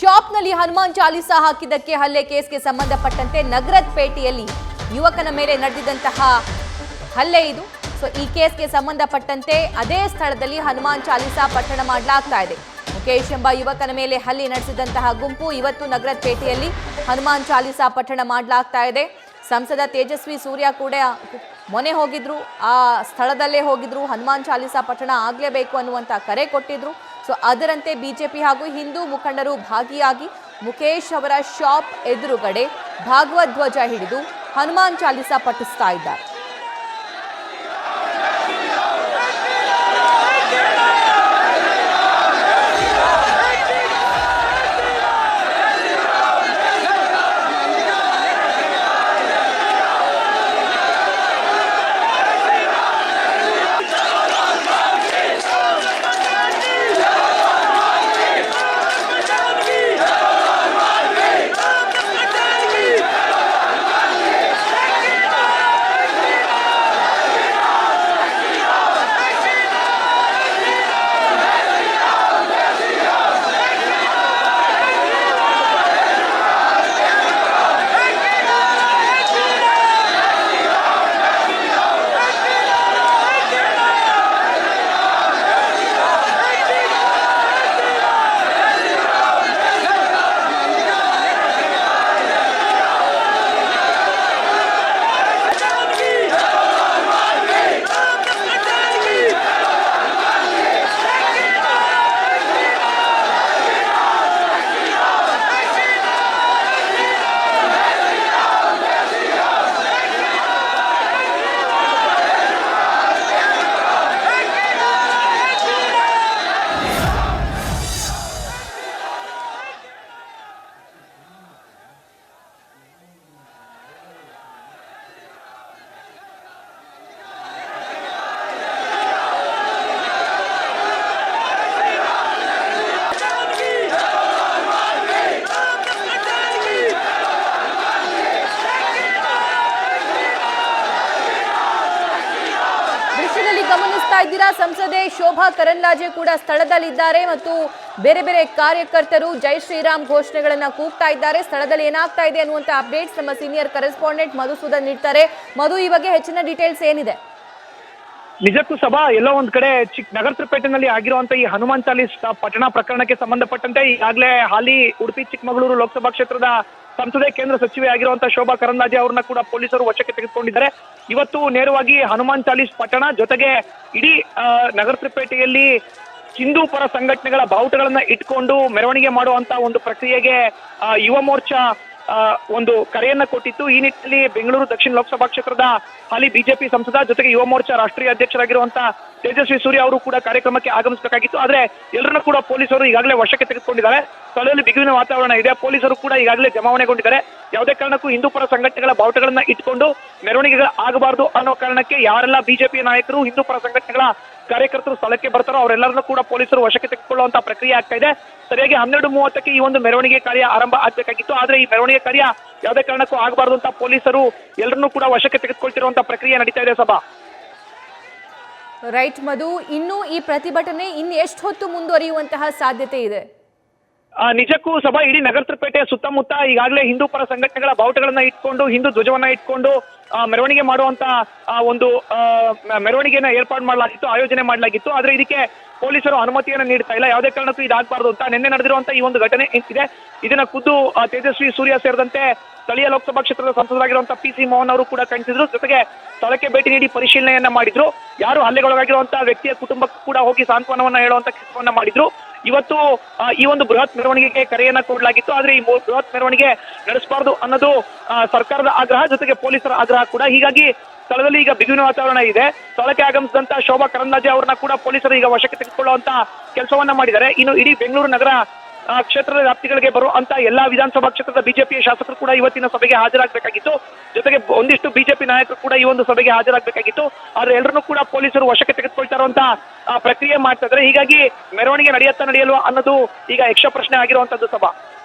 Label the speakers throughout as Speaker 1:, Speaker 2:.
Speaker 1: ಶಾಪ್ನಲ್ಲಿ ಹನುಮಾನ್ ಚಾಲಿಸಾ ಹಾಕಿದ್ದಕ್ಕೆ ಹಲ್ಲೆ ಕೇಸ್ಗೆ ಸಂಬಂಧಪಟ್ಟಂತೆ ನಗರದ ಪೇಟೆಯಲ್ಲಿ ಯುವಕನ ಮೇಲೆ ನಡೆದಿದ್ದಂತಹ ಹಲ್ಲೆ ಇದು. ಈ ಕೇಸ್ಗೆ ಸಂಬಂಧಪಟ್ಟಂತೆ ಅದೇ ಸ್ಥಳದಲ್ಲಿ ಹನುಮಾನ್ ಚಾಲಿಸಾ ಪಠಣ ಮಾಡಲಾಗ್ತಾ ಇದೆ. ಮುಕೇಶ್ ಎಂಬ ಯುವಕನ ಮೇಲೆ ಹಲ್ಲೆ ನಡೆಸಿದಂತಹ ಗುಂಪು ಇವತ್ತು ನಗರದ ಪೇಟೆಯಲ್ಲಿ ಹನುಮಾನ್ ಚಾಲಿಸಾ ಪಠಣ ಮಾಡಲಾಗ್ತಾ ಇದೆ. ಸಂಸದ ತೇಜಸ್ವಿ ಸೂರ್ಯ ಕೂಡ ಮೊನ್ನೆ ಹೋಗಿದ್ರು, ಆ ಸ್ಥಳದಲ್ಲೇ ಹೋಗಿದ್ರು, ಹನುಮಾನ್ ಚಾಲಿಸಾ ಪಠಣ ಆಗಲೇಬೇಕು ಅನ್ನುವಂಥ ಕರೆ ಕೊಟ್ಟಿದ್ರು. ಅದರಂತೆ ಬಿಜೆಪಿ ಹಾಗೂ ಹಿಂದೂ ಮುಖಂಡರು ಭಾಗಿಯಾಗಿ ಮುಕೇಶ್ ಅವರ ಶಾಪ್ ಎದುರುಗಡೆ ಭಾಗವತ್ ಧ್ವಜ ಹಿಡಿದು ಹನುಮಾನ್ ಚಾಲಿಸಾ ಪಠಿಸ್ತಾ ಇದ್ದಾರೆ. ಗಮನಿಸ್ತಾ ಇದ್ದೀರಾ, ಸಂಸದೆ ಶೋಭಾ ಕರಂದ್ಲಾಜೆ ಕೂಡ ಸ್ಥಳದಲ್ಲಿದ್ದಾರೆ ಮತ್ತು ಬೇರೆ ಬೇರೆ ಕಾರ್ಯಕರ್ತರು ಜೈ ಶ್ರೀರಾಮ್ ಘೋಷಣೆಗಳನ್ನ ಕೂಗ್ತಾ ಇದ್ದಾರೆ. ಸ್ಥಳದಲ್ಲಿ ಏನಾಗ್ತಾ ಇದೆ ಅನ್ನುವಂತ ಅಪ್ಡೇಟ್ಸ್ ನಮ್ಮ ಸೀನಿಯರ್ ಕರೆಸ್ಪಾಂಡೆಂಟ್ ಮಧುಸೂದನ್ ನೀಡ್ತಾರೆ. ಮಧು, ಈ ಬಗ್ಗೆ ಹೆಚ್ಚಿನ ಡೀಟೇಲ್ಸ್ ಏನಿದೆ?
Speaker 2: ನಿಜಕ್ಕೂ ಸಭಾ ಎಲ್ಲೋ ಒಂದ್ ಕಡೆ ನಗರಪೇಟೆನಲ್ಲಿ ಆಗಿರುವಂತ ಈ ಹನುಮಾನ್ ಚಾಲಿಸಾ ಪಠಣ ಪ್ರಕರಣಕ್ಕೆ ಸಂಬಂಧಪಟ್ಟಂತೆ ಈಗಾಗಲೇ ಹಾಲಿ ಉಡುಪಿ ಚಿಕ್ಕಮಗಳೂರು ಲೋಕಸಭಾ ಕ್ಷೇತ್ರದ ಸಂಸದೆ ಕೇಂದ್ರ ಸಚಿವೆ ಆಗಿರುವಂತಹ ಶೋಭಾ ಕರಂದ್ಲಾಜೆ ಅವ್ರನ್ನ ಕೂಡ ಪೊಲೀಸರು ವಶಕ್ಕೆ ತೆಗೆದುಕೊಂಡಿದ್ದಾರೆ. ಇವತ್ತು ನೇರವಾಗಿ ಹನುಮಾನ್ ಚಾಲಿಸ್ ಪಠಣ ಜೊತೆಗೆ ಇಡೀ ನಗರಪೇಟೆಯಲ್ಲಿ ಹಿಂದೂ ಪರ ಸಂಘಟನೆಗಳ ಬಾವುಟಗಳನ್ನ ಇಟ್ಕೊಂಡು ಮೆರವಣಿಗೆ ಮಾಡುವಂತ ಒಂದು ಪ್ರಕ್ರಿಯೆಗೆ ಯುವ ಮೋರ್ಚಾ ಒಂದು ಕರೆಯನ್ನ ಕೊಟ್ಟಿತ್ತು. ಈ ನಿಟ್ಟಿನಲ್ಲಿ ಬೆಂಗಳೂರು ದಕ್ಷಿಣ ಲೋಕಸಭಾ ಕ್ಷೇತ್ರದ ಹಾಲಿ ಬಿಜೆಪಿ ಸಂಸದ ಜೊತೆಗೆ ಯುವ ಮೋರ್ಚಾ ರಾಷ್ಟ್ರೀಯ ಅಧ್ಯಕ್ಷರಾಗಿರುವಂತಹ ತೇಜಸ್ವಿ ಸೂರ್ಯ ಅವರು ಕೂಡ ಕಾರ್ಯಕ್ರಮಕ್ಕೆ ಆಗಮಿಸಬೇಕಾಗಿತ್ತು. ಆದ್ರೆ ಎಲ್ಲರನ್ನೂ ಕೂಡ ಪೊಲೀಸರು ಈಗಾಗಲೇ ವಶಕ್ಕೆ ತೆಗೆದುಕೊಂಡಿದ್ದಾರೆ. ಸ್ಥಳದಲ್ಲಿ ಬಿಗುವಿನ ವಾತಾವರಣ ಇದೆ. ಪೊಲೀಸರು ಕೂಡ ಈಗಾಗಲೇ ಜಮಾವಣೆಗೊಂಡಿದ್ದಾರೆ. ಯಾವುದೇ ಕಾರಣಕ್ಕೂ ಹಿಂದೂ ಪರ ಸಂಘಟನೆಗಳ ಬಾವುಟಗಳನ್ನ ಇಟ್ಕೊಂಡು ಮೆರವಣಿಗೆಗಳು ಆಗಬಾರದು ಅನ್ನೋ ಕಾರಣಕ್ಕೆ ಯಾರೆಲ್ಲ ಬಿಜೆಪಿ ನಾಯಕರು ಹಿಂದೂ ಪರ ಸಂಘಟನೆಗಳ ಕಾರ್ಯಕರ್ತರು ಸ್ಥಳಕ್ಕೆ ಬರ್ತಾರೋ ಅವರೆಲ್ಲರನ್ನೂ ಕೂಡ ಪೊಲೀಸರು ವಶಕ್ಕೆ ತೆಗೆದುಕೊಳ್ಳುವಂತಹ ಪ್ರಕ್ರಿಯೆ ಆಗ್ತಾ ಇದೆ. ಸರಿಯಾಗಿ 12:30ಕ್ಕೆ ಈ ಒಂದು ಮೆರವಣಿಗೆ ಕಾರ್ಯ ಆರಂಭ ಆಗ್ಬೇಕಾಗಿತ್ತು. ಆದ್ರೆ ಈ ಮೆರವಣಿಗೆ ಕಾರ್ಯ ಯಾವುದೇ ಕಾರಣಕ್ಕೂ ಆಗಬಾರದು ಅಂತ ಪೊಲೀಸರು ಎಲ್ಲರನ್ನೂ ಕೂಡ ವಶಕ್ಕೆ ತೆಗೆದುಕೊಳ್ತಿರುವಂತಹ ಪ್ರಕ್ರಿಯೆ ನಡೀತಾ ಇದೆ. ಸಭಾ
Speaker 1: ರೈಟ್ ಮಧು, ಇನ್ನು ಈ ಪ್ರತಿಭಟನೆ ಎಷ್ಟು ಹೊತ್ತು ಮುಂದುವರಿಯುವಂತಹ ಸಾಧ್ಯತೆ ಇದೆ?
Speaker 2: ನಿಜಕ್ಕೂ ಸಭಾ ಇಡೀ ನಗರಪೇಟೆಯ ಸುತ್ತಮುತ್ತ ಈಗಾಗಲೇ ಹಿಂದೂ ಪರ ಸಂಘಟನೆಗಳ ಬಾವುಟಗಳನ್ನ ಇಟ್ಕೊಂಡು ಹಿಂದೂ ಧ್ವಜವನ್ನ ಇಟ್ಕೊಂಡು ಮೆರವಣಿಗೆ ಮಾಡುವಂತ ಒಂದು ಮೆರವಣಿಗೆನ ಏರ್ಪಾಡು ಮಾಡಲಾಗಿತ್ತು, ಆಯೋಜನೆ ಮಾಡಲಾಗಿತ್ತು. ಆದ್ರೆ ಇದಕ್ಕೆ ಪೊಲೀಸರು ಅನುಮತಿಯನ್ನ ನೀಡ್ತಾ ಇಲ್ಲ. ಯಾವುದೇ ಕಾರಣಕ್ಕೂ ಇದಾಗಬಾರದು ಅಂತ ನಿನ್ನೆ ನಡೆದಿರುವಂತ ಈ ಒಂದು ಘಟನೆ ಇದೆ. ಇದನ್ನ ಖುದ್ದು ತೇಜಸ್ವಿ ಸೂರ್ಯ ಸೇರಿದಂತೆ ಸ್ಥಳೀಯ ಲೋಕಸಭಾ ಕ್ಷೇತ್ರದ ಸಂಸದರಾಗಿರುವಂತಹ ಪಿ ಸಿ ಮೋಹನ್ ಅವರು ಕೂಡ ಖಂಡಿಸಿದ್ರು. ಜೊತೆಗೆ ಸ್ಥಳಕ್ಕೆ ಭೇಟಿ ನೀಡಿ ಪರಿಶೀಲನೆಯನ್ನ ಮಾಡಿದ್ರು. ಯಾರು ಹಲ್ಲೆಗೊಳಗಾಗಿರುವಂತಹ ವ್ಯಕ್ತಿಯ ಕುಟುಂಬಕ್ಕೂ ಕೂಡ ಹೋಗಿ ಸಾಂತ್ವನವನ್ನ ಹೇಳುವಂತ ಕೆಲಸವನ್ನ ಮಾಡಿದ್ರು. ಇವತ್ತು ಈ ಒಂದು ಬೃಹತ್ ಮೆರವಣಿಗೆಗೆ ಕರೆಯನ್ನ ಕೊಡಲಾಗಿತ್ತು. ಆದ್ರೆ ಈ ಬೃಹತ್ ಮೆರವಣಿಗೆ ನಡೆಸಬಾರದು ಅನ್ನೋದು ಸರ್ಕಾರದ ಆಗ್ರಹ, ಜೊತೆಗೆ ಪೊಲೀಸರ ಆಗ್ರಹ ಕೂಡ. ಹೀಗಾಗಿ ಸ್ಥಳದಲ್ಲಿ ಈಗ ಬಿಗುವಿನ ವಾತಾವರಣ ಇದೆ. ಸ್ಥಳಕ್ಕೆ ಆಗಮಿಸಿದಂತ ಶೋಭಾ ಕರಂದ್ಲಾಜೆ ಅವರನ್ನ ಕೂಡ ಪೊಲೀಸರು ಈಗ ವಶಕ್ಕೆ ತೆಗೆದುಕೊಳ್ಳುವಂತ ಕೆಲಸವನ್ನ ಮಾಡಿದ್ದಾರೆ. ಇನ್ನು ಇಡೀ ಬೆಂಗಳೂರು ನಗರ ಕ್ಷೇತ್ರದ ವ್ಯಾಪ್ತಿಗಳಿಗೆ ಬರುವಂತ ಎಲ್ಲಾ ವಿಧಾನಸಭಾ ಕ್ಷೇತ್ರದ ಬಿಜೆಪಿಯ ಶಾಸಕರು ಕೂಡ ಇವತ್ತಿನ ಸಭೆಗೆ ಹಾಜರಾಗಬೇಕಾಗಿತ್ತು. ಜೊತೆಗೆ ಒಂದಿಷ್ಟು ಬಿಜೆಪಿ ನಾಯಕರು ಕೂಡ ಈ ಒಂದು ಸಭೆಗೆ ಹಾಜರಾಗಬೇಕಾಗಿತ್ತು. ಆದ್ರೆ ಎಲ್ಲರನ್ನೂ ಕೂಡ ಪೊಲೀಸರು ವಶಕ್ಕೆ ತೆಗೆದುಕೊಳ್ತಾ ಇರುವಂತಹ ಪ್ರಕ್ರಿಯೆ ಮಾಡ್ತಾ ಇದ್ದಾರೆ. ಹೀಗಾಗಿ ಮೆರವಣಿಗೆ ನಡೆಯಲ್ವಾ ಅನ್ನೋದು ಈಗ ಯಕ್ಷ ಪ್ರಶ್ನೆ ಆಗಿರುವಂತದ್ದು. ಸಭಾ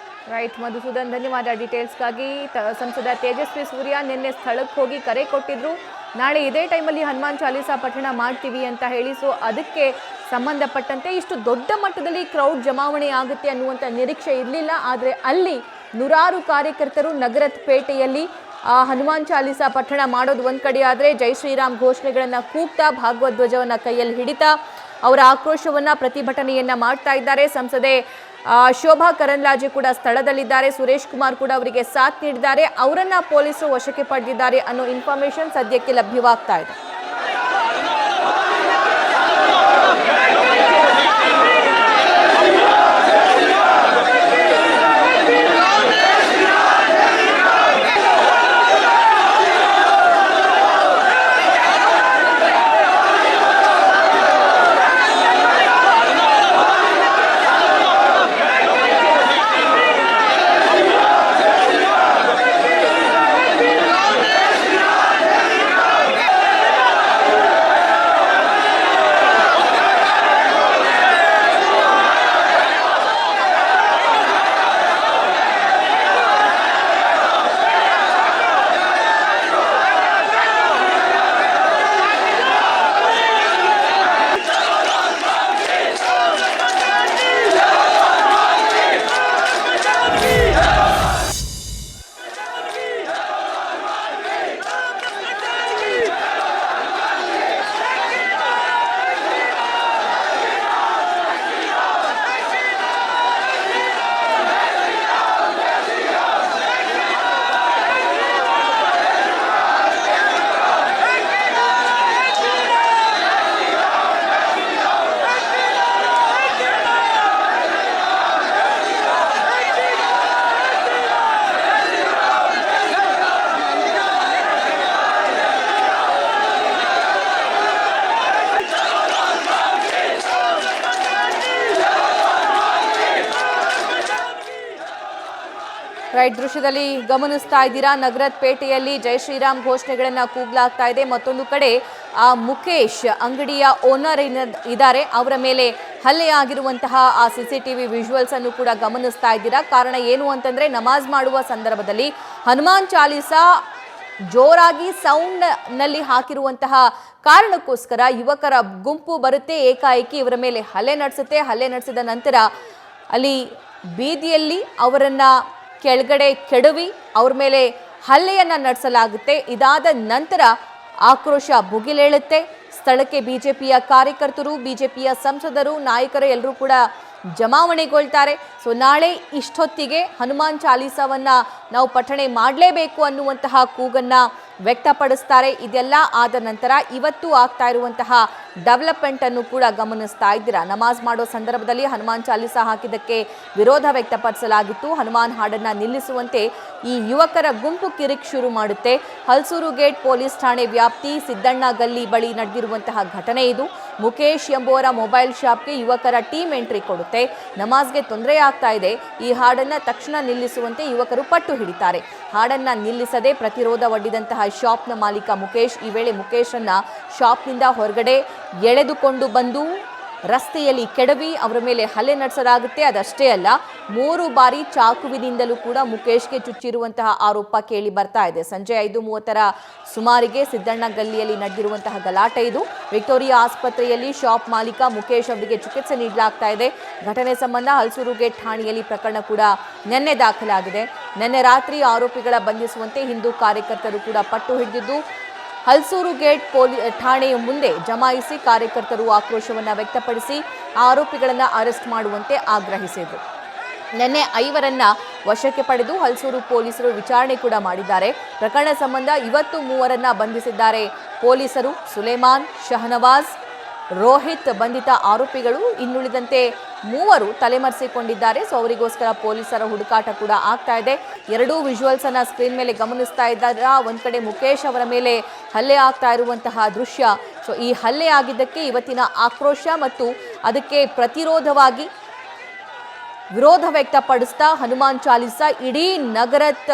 Speaker 1: ರೈಟ್ ಮಧುಸೂದನ್, ಧನ್ಯವಾದ ಡೀಟೇಲ್ಸ್ಗಾಗಿ. ಸಂಸದ ತೇಜಸ್ವಿ ಸೂರ್ಯ ನಿನ್ನೆ ಸ್ಥಳಕ್ಕೆ ಹೋಗಿ ಕರೆ ಕೊಟ್ಟಿದ್ರು, ನಾಳೆ ಇದೇ ಟೈಮಲ್ಲಿ ಹನುಮಾನ್ ಚಾಲಿಸಾ ಪಠಣ ಮಾಡ್ತೀವಿ ಅಂತ ಹೇಳಿ. ಸೊ ಅದಕ್ಕೆ ಸಂಬಂಧಪಟ್ಟಂತೆ ಇಷ್ಟು ದೊಡ್ಡ ಮಟ್ಟದಲ್ಲಿ ಕ್ರೌಡ್ ಜಮಾವಣೆ ಆಗುತ್ತೆ ಅನ್ನುವಂಥ ನಿರೀಕ್ಷೆ ಇರಲಿಲ್ಲ. ಆದರೆ ಅಲ್ಲಿ ನೂರಾರು ಕಾರ್ಯಕರ್ತರು ನಗರದ ಪೇಟೆಯಲ್ಲಿ ಹನುಮಾನ್ ಚಾಲೀಸಾ ಪಠಣ ಮಾಡೋದು ಒಂದು ಕಡೆ ಆದರೆ ಜೈ ಶ್ರೀರಾಮ್ ಘೋಷಣೆಗಳನ್ನು ಕೂಗ್ತಾ ಭಾಗವತ್ ಧ್ವಜವನ್ನು ಕೈಯಲ್ಲಿ ಹಿಡಿತಾ ಅವರ ಆಕ್ರೋಶವನ್ನು ಪ್ರತಿಭಟನೆಯನ್ನು ಮಾಡ್ತಾ ಇದ್ದಾರೆ. ಸಂಸದೆ ಶೋಭಾ ಕರಂದ್ಲಾಜೆ ಕೂಡ ಸ್ಥಳದಲ್ಲಿದ್ದಾರೆ. ಸುರೇಶ್ ಕುಮಾರ್ ಕೂಡ ಅವರಿಗೆ ಸಾಥ್ ನೀಡಿದ್ದಾರೆ. ಅವರನ್ನ ಪೊಲೀಸರು ವಶಕ್ಕೆ ಪಡೆದಿದ್ದಾರೆ ಅನ್ನೋ ಇನ್ಫಾರ್ಮೇಶನ್ ಸದ್ಯಕ್ಕೆ ಲಭ್ಯವಾಗ್ತಾ ಇದೆ. ರೈಟ್, ದೃಶ್ಯದಲ್ಲಿ ಗಮನಿಸ್ತಾ ಇದ್ದೀರಾ, ನಗರದ ಪೇಟೆಯಲ್ಲಿ ಜೈ ಶ್ರೀರಾಮ್ ಘೋಷಣೆಗಳನ್ನು ಕೂಗ್ಲಾಗ್ತಾ ಇದೆ. ಮತ್ತೊಂದು ಕಡೆ ಮುಖೇಶ್ ಅಂಗಡಿಯ ಓನರ್ ಇದ್ದಾರೆ, ಅವರ ಮೇಲೆ ಹಲ್ಲೆ ಆಗಿರುವಂತಹ ಆ CCTV ವಿಜುವಲ್ಸ್ ಅನ್ನು ಕೂಡ ಗಮನಿಸ್ತಾ ಇದ್ದೀರಾ. ಕಾರಣ ಏನು ಅಂತಂದ್ರೆ ನಮಾಜ್ ಮಾಡುವ ಸಂದರ್ಭದಲ್ಲಿ ಹನುಮಾನ್ ಚಾಲೀಸಾ ಜೋರಾಗಿ ಸೌಂಡ್ ನಲ್ಲಿ ಹಾಕಿರುವಂತಹ ಕಾರಣಕ್ಕೋಸ್ಕರ ಯುವಕರ ಗುಂಪು ಬರುತ್ತೆ, ಏಕಾಏಕಿ ಇವರ ಮೇಲೆ ಹಲ್ಲೆ ನಡೆಸುತ್ತೆ. ಹಲ್ಲೆ ನಡೆಸಿದ ನಂತರ ಅಲ್ಲಿ ಬೀದಿಯಲ್ಲಿ ಅವರನ್ನ ಕೆಳಗಡೆ ಕೆಡವಿ ಅವ್ರ ಮೇಲೆ ಹಲ್ಲೆಯನ್ನ ನಡೆಸಲಾಗುತ್ತೆ. ಇದಾದ ನಂತರ ಆಕ್ರೋಶ ಭುಗಿಲೇಳುತ್ತೆ. ಸ್ಥಳಕ್ಕೆ ಬಿಜೆಪಿಯ ಕಾರ್ಯಕರ್ತರು, ಬಿಜೆಪಿಯ ಸಂಸದರು, ನಾಯಕರು ಎಲ್ಲರೂ ಕೂಡ ಜಮಾವಣೆಗೊಳ್ತಾರೆ. ಸೊ ನಾಳೆ ಇಷ್ಟೊತ್ತಿಗೆ ಹನುಮಾನ್ ಚಾಲೀಸಾವನ್ನ ನಾವು ಪಠಣೆ ಮಾಡಲೇಬೇಕು ಅನ್ನುವಂತಹ ಕೂಗನ್ನ ವ್ಯಕ್ತಪಡಿಸ್ತಾರೆ. ಇದೆಲ್ಲ ಆದ ನಂತರ ಇವತ್ತು ಆಗ್ತಾ ಇರುವಂತಹ ಡೆವಲಪ್ಮೆಂಟ್ ಅನ್ನು ಕೂಡ ಗಮನಿಸ್ತಾ ಇದ್ದೀರಾ. ನಮಾಜ್ ಮಾಡೋ ಸಂದರ್ಭದಲ್ಲಿ ಹನುಮಾನ್ ಚಾಲೀಸಾ ಹಾಕಿದ್ದಕ್ಕೆ ವಿರೋಧ ವ್ಯಕ್ತಪಡಿಸಲಾಗಿತ್ತು. ಹನುಮಾನ್ ಹಾಡನ್ನ ನಿಲ್ಲಿಸುವಂತೆ ಈ ಯುವಕರ ಗುಂಪು ಕಿರಿಕ್ ಶುರು ಮಾಡುತ್ತೆ. ಹಲ್ಸೂರು ಗೇಟ್ ಪೊಲೀಸ್ ಠಾಣೆ ವ್ಯಾಪ್ತಿ ಸಿದ್ದಣ್ಣ ಗಲ್ಲಿ ಬಳಿ ನಡೆದಿರುವಂತಹ ಘಟನೆ ಇದು. ಮುಖೇಶ್ ಎಂಬುವರ ಮೊಬೈಲ್ ಶಾಪ್ಗೆ ಯುವಕರ ಟೀಮ್ ಎಂಟ್ರಿ ಕೊಡುತ್ತೆ. ನಮಾಜ್ಗೆ ತೊಂದರೆ ಆಗ್ತಾ ಇದೆ, ಈ ಹಾಡನ್ನ ತಕ್ಷಣ ನಿಲ್ಲಿಸುವಂತೆ ಯುವಕರು ಪಟ್ಟು ಹಿಡಿತಾರೆ. ಹಾಡನ್ನ ನಿಲ್ಲಿಸದೆ ಪ್ರತಿರೋಧ ಒಡ್ಡಿದಂತಹ ಶಾಪ್ನ ಮಾಲೀಕ ಮುಖೇಶ್ ಈ ವೇಳೆ ಮುಖೇಶನ್ನ ಶಾಪ್ನಿಂದ ಹೊರಗಡೆ ಎಳೆದುಕೊಂಡು ಬಂದು ರಸ್ತೆಯಲ್ಲಿ ಕೆಡವಿ ಅವರ ಮೇಲೆ ಹಲ್ಲೆ ನಡೆಸಲಾಗುತ್ತೆ. ಅದಷ್ಟೇ ಅಲ್ಲ, 3 ಬಾರಿ ಚಾಕುವಿನಿಂದಲೂ ಕೂಡ ಮುಖೇಶ್ಗೆ ಚುಚ್ಚಿರುವಂತಹ ಆರೋಪ ಕೇಳಿ ಬರ್ತಾ ಇದೆ. ಸಂಜೆ 5:30ರ ಸುಮಾರಿಗೆ ಸಿದ್ದಣ್ಣ ಗಲ್ಲಿಯಲ್ಲಿ ನಡೆದಿರುವಂತಹ ಗಲಾಟೆ ಇದು. ವಿಕ್ಟೋರಿಯಾ ಆಸ್ಪತ್ರೆಯಲ್ಲಿ ಶಾಪ್ ಮಾಲೀಕ ಮುಖೇಶ್ ಅವರಿಗೆ ಚಿಕಿತ್ಸೆ ನೀಡಲಾಗ್ತಾ ಇದೆ. ಘಟನೆ ಸಂಬಂಧ ಹಲ್ಸೂರು ಗೇಟ್ ಠಾಣೆಯಲ್ಲಿ ಪ್ರಕರಣ ಕೂಡ ನಿನ್ನೆ ದಾಖಲಾಗಿದೆ. ನಿನ್ನೆ ರಾತ್ರಿ ಆರೋಪಿಗಳ ಬಂಧಿಸುವಂತೆ ಹಿಂದೂ ಕಾರ್ಯಕರ್ತರು ಕೂಡ ಪಟ್ಟು ಹಿಡಿದಿದ್ದು ಹಲ್ಸೂರು ಗೇಟ್ ಠಾಣೆಯ ಮುಂದೆ ಜಮಾಯಿಸಿ ಕಾರ್ಯಕರ್ತರು ಆಕ್ರೋಶವನ್ನು ವ್ಯಕ್ತಪಡಿಸಿ ಆರೋಪಿಗಳನ್ನು ಅರೆಸ್ಟ್ ಮಾಡುವಂತೆ ಆಗ್ರಹಿಸಿದರು. ನಿನ್ನೆ 5 ವಶಕ್ಕೆ ಪಡೆದು ಹಲ್ಸೂರು ಪೊಲೀಸರು ವಿಚಾರಣೆ ಕೂಡ ಮಾಡಿದ್ದಾರೆ. ಪ್ರಕರಣ ಸಂಬಂಧ ಇವತ್ತು 3 ಬಂಧಿಸಿದ್ದಾರೆ ಪೊಲೀಸರು. ಸುಲೇಮಾನ್, ಶಹನವಾಜ್, ರೋಹಿತ್ ಬಂಧಿತ ಆರೋಪಿಗಳು. ಇನ್ನುಳಿದಂತೆ 3 ತಲೆಮರೆಸಿಕೊಂಡಿದ್ದಾರೆ. ಸೊ ಅವರಿಗೋಸ್ಕರ ಪೊಲೀಸರ ಹುಡುಕಾಟ ಕೂಡ ಆಗ್ತಾ ಇದೆ. 2 ವಿಜುವಲ್ಸ್ ಅನ್ನ ಸ್ಕ್ರೀನ್ ಮೇಲೆ ಗಮನಿಸ್ತಾ ಇದ್ದಾರೆ. ಒಂದ್ ಕಡೆ ಮುಖೇಶ್ ಅವರ ಮೇಲೆ ಹಲ್ಲೆ ಆಗ್ತಾ ಇರುವಂತಹ ದೃಶ್ಯ. ಸೊ ಈ ಹಲ್ಲೆ ಆಗಿದ್ದಕ್ಕೆ ಇವತ್ತಿನ ಆಕ್ರೋಶ ಮತ್ತು ಅದಕ್ಕೆ ಪ್ರತಿರೋಧವಾಗಿ ವಿರೋಧ ವ್ಯಕ್ತಪಡಿಸ್ತಾ ಹನುಮಾನ್ ಚಾಲೀಸಾ ಇಡೀ ನಗರದ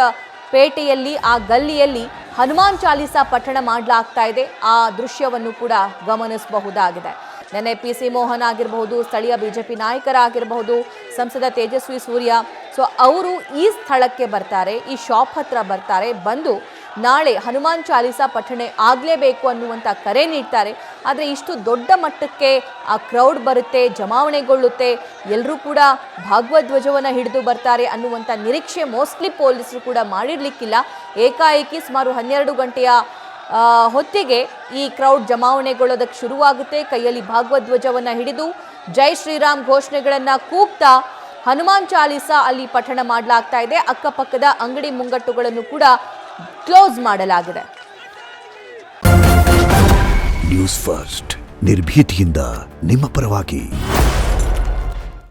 Speaker 1: ಪೇಟೆಯಲ್ಲಿ ಆ ಗಲ್ಲಿಯಲ್ಲಿ ಹನುಮಾನ್ ಚಾಲೀಸಾ ಪಠಣ ಮಾಡಲಾಗ್ತಾ ಇದೆ. ಆ ದೃಶ್ಯವನ್ನು ಕೂಡ ಗಮನಿಸಬಹುದಾಗಿದೆ. ನೆನ್ನೆ PC ಮೋಹನ್ ಆಗಿರಬಹುದು, ಸ್ಥಳೀಯ ಬಿಜೆಪಿ ನಾಯಕರಾಗಿರಬಹುದು, ಸಂಸದ ತೇಜಸ್ವಿ ಸೂರ್ಯ, ಸೊ ಅವರು ಈ ಸ್ಥಳಕ್ಕೆ ಬರ್ತಾರೆ, ಈ ಶಾಪ್ ಹತ್ರ ಬರ್ತಾರೆ, ಬಂದು ನಾಳೆ ಹನುಮಾನ್ ಚಾಲೀಸಾ ಪಠಣೆ ಆಗಲೇಬೇಕು ಅನ್ನುವಂಥ ಕರೆ ನೀಡ್ತಾರೆ. ಆದರೆ ಇಷ್ಟು ದೊಡ್ಡ ಮಟ್ಟಕ್ಕೆ ಆ ಕ್ರೌಡ್ ಬರುತ್ತೆ, ಜಮಾವಣೆಗೊಳ್ಳುತ್ತೆ, ಎಲ್ಲರೂ ಕೂಡ ಭಾಗವಧ್ವಜವನ್ನು ಹಿಡಿದು ಬರ್ತಾರೆ ಅನ್ನುವಂಥ ನಿರೀಕ್ಷೆ ಮೋಸ್ಟ್ಲಿ ಪೊಲೀಸರು ಕೂಡ ಮಾಡಿರಲಿಕ್ಕಿಲ್ಲ. ಏಕಾಏಕಿ ಸುಮಾರು 12 ಗಂಟೆಯ ಹೊತ್ತಿಗೆ ಈ ಕ್ರೌಡ್ ಜಮಾವಣೆಗೊಳ್ಳೋದಕ್ಕೆ ಶುರುವಾಗುತ್ತೆ. ಕೈಯಲ್ಲಿ ಭಾಗವಧ್ವಜವನ್ನು ಹಿಡಿದು ಜೈ ಶ್ರೀರಾಮ್ ಘೋಷಣೆಗಳನ್ನು ಕೂಗ್ತಾ ಹನುಮಾನ್ ಚಾಲೀಸಾ ಅಲ್ಲಿ ಪಠಣ ಮಾಡಲಾಗ್ತಾ ಇದೆ. ಅಕ್ಕಪಕ್ಕದ ಅಂಗಡಿ ಮುಂಗಟ್ಟುಗಳನ್ನು ಕೂಡ ಕ್ಲೋಸ್ ಮಾಡಲಾಗಿದೆ.
Speaker 3: ನ್ಯೂಸ್ ಫಸ್ಟ್ ನಿರ್ಭೀತಿಯಿಂದ ನಿಮ್ಮ ಪರವಾಗಿ.